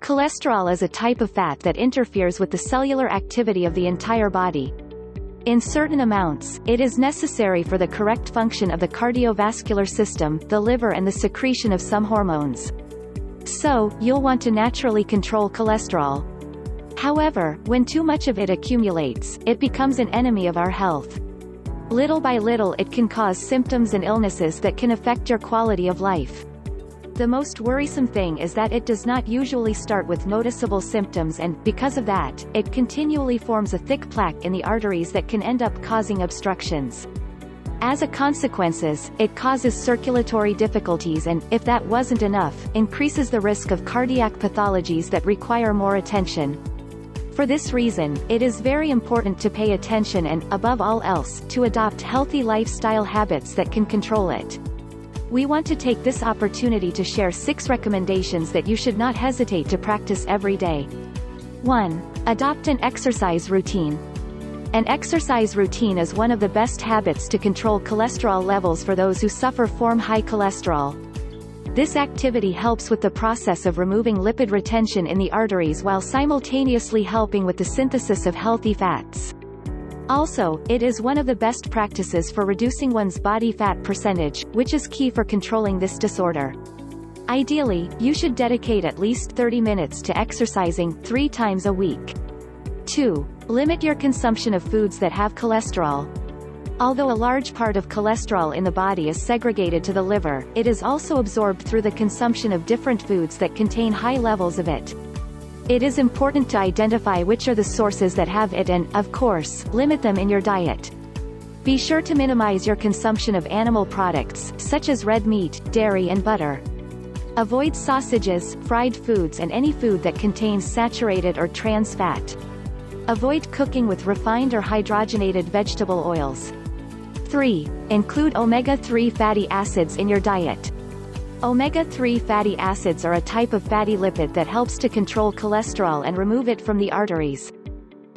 Cholesterol is a type of fat that interferes with the cellular activity of the entire body. In certain amounts, it is necessary for the correct function of the cardiovascular system, the liver and the secretion of some hormones. So, you'll want to naturally control cholesterol. However, when too much of it accumulates, it becomes an enemy of our health. Little by little it can cause symptoms and illnesses that can affect your quality of life. The most worrisome thing is that it does not usually start with noticeable symptoms and, because of that, it continually forms a thick plaque in the arteries that can end up causing obstructions. As a consequence, it causes circulatory difficulties and, if that wasn't enough, increases the risk of cardiac pathologies that require more attention. For this reason, it is very important to pay attention and, above all else, to adopt healthy lifestyle habits that can control it. We want to take this opportunity to share 6 recommendations that you should not hesitate to practice every day. 1. Adopt an exercise routine. An exercise routine is one of the best habits to control cholesterol levels for those who suffer from high cholesterol. This activity helps with the process of removing lipid retention in the arteries while simultaneously helping with the synthesis of healthy fats. Also, it is one of the best practices for reducing one's body fat percentage, which is key for controlling this disorder. Ideally, you should dedicate at least 30 minutes to exercising 3 times a week. 2. Limit your consumption of foods that have cholesterol. Although a large part of cholesterol in the body is segregated to the liver, it is also absorbed through the consumption of different foods that contain high levels of it. It is important to identify which are the sources that have it and, of course, limit them in your diet. Be sure to minimize your consumption of animal products, such as red meat, dairy and butter. Avoid sausages, fried foods and any food that contains saturated or trans fat. Avoid cooking with refined or hydrogenated vegetable oils. 3. Include omega-3 fatty acids in your diet. Omega-3 fatty acids are a type of fatty lipid that helps to control cholesterol and remove it from the arteries.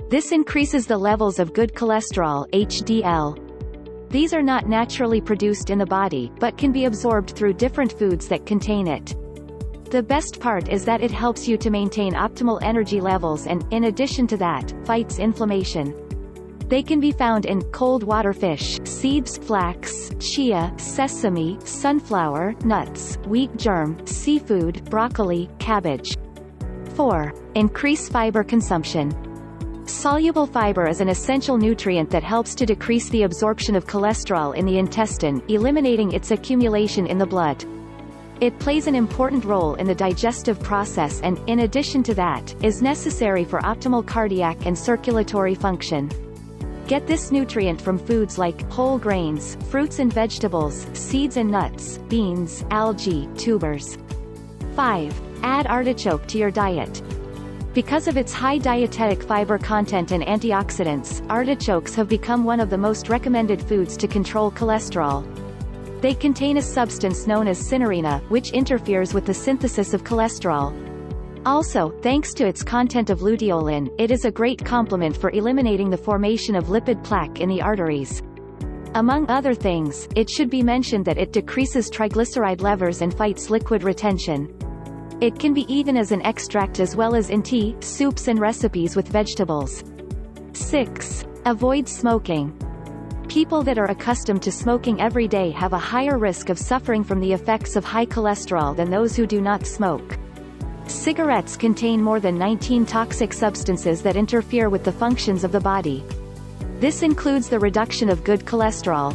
This increases the levels of good cholesterol, HDL. These are not naturally produced in the body, but can be absorbed through different foods that contain it. The best part is that it helps you to maintain optimal energy levels and, in addition to that, fights inflammation. They can be found in cold water fish, seeds, flax, chia, sesame, sunflower, nuts, wheat germ, seafood, broccoli, cabbage. 4. Increase fiber consumption. Soluble fiber is an essential nutrient that helps to decrease the absorption of cholesterol in the intestine, eliminating its accumulation in the blood. It plays an important role in the digestive process and, in addition to that, is necessary for optimal cardiac and circulatory function. Get this nutrient from foods like whole grains, fruits and vegetables, seeds and nuts, beans, algae, tubers. 5. Add artichoke to your diet. Because of its high dietetic fiber content and antioxidants, artichokes have become one of the most recommended foods to control cholesterol. They contain a substance known as cynorrhea, which interferes with the synthesis of cholesterol. Also, thanks to its content of luteolin, it is a great complement for eliminating the formation of lipid plaque in the arteries. Among other things, it should be mentioned that it decreases triglyceride levels and fights liquid retention. It can be eaten as an extract as well as in tea, soups and recipes with vegetables. 6. Avoid smoking. People that are accustomed to smoking every day have a higher risk of suffering from the effects of high cholesterol than those who do not smoke. Cigarettes contain more than 19 toxic substances that interfere with the functions of the body. This includes the reduction of good cholesterol.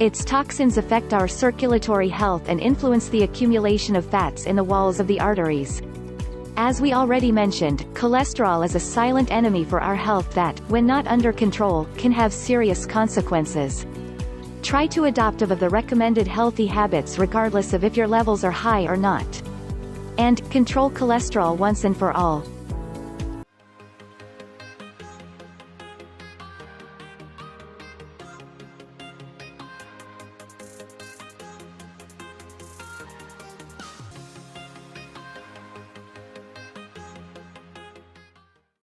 Its toxins affect our circulatory health and influence the accumulation of fats in the walls of the arteries. As we already mentioned, cholesterol is a silent enemy for our health that, when not under control, can have serious consequences. Try to adopt of the recommended healthy habits regardless of if your levels are high or not. And control cholesterol once and for all.